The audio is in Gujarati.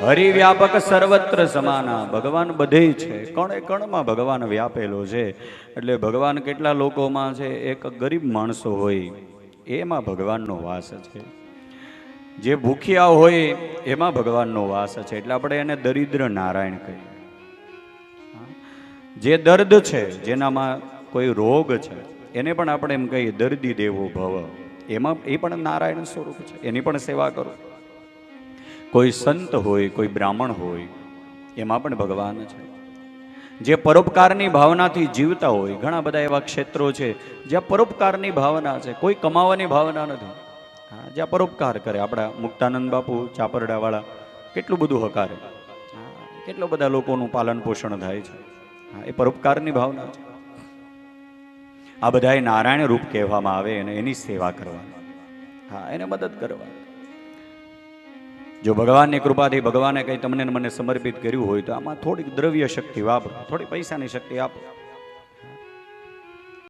હરિવ્યાપક સર્વત્ર સમાના, ભગવાન બધે છે, કણે કણમાં ભગવાન વ્યાપેલો છે. એટલે ભગવાન કેટલા લોકોમાં છે, એક ગરીબ માણસો હોય એમાં ભગવાનનો વાસ છે, જે ભૂખ્યા હોય એમાં ભગવાનનો વાસ છે. એટલે આપણે એને દરિદ્ર નારાયણ કહીએ. જે દર્દ છે, જેનામાં કોઈ રોગ છે, એને પણ આપણે એમ કહીએ દર્દી દેવો ભવ, એમાં એ પણ નારાયણ સ્વરૂપ છે, એની પણ સેવા કરો. કોઈ સંત હોય, કોઈ બ્રાહ્મણ હોય, એમાં પણ ભગવાન છે. જે પરોપકારની ભાવનાથી જીવતા હોય, ઘણા બધા એવા ક્ષેત્રો છે જ્યાં પરોપકારની ભાવના છે, કોઈ કમાવાની ભાવના નથી. જ્યાં પરોપકાર કરે. આપણા મુક્તાનંદ બાપુ ચાપરડાવાળા કેટલું બધું હકારે, કેટલા બધા લોકોનું પાલન પોષણ થાય છે. એ પરોપકારની ભાવના છે. આ બધા નારાયણ રૂપ કહેવામાં આવે અને એની સેવા કરવાની, એને મદદ કરવાની. જો ભગવાનની કૃપાથી ભગવાને કંઈ તમને મને સમર્પિત કર્યું હોય તો આમાં થોડીક દ્રવ્ય શક્તિ વાપરો, થોડી પૈસાની શક્તિ આપો.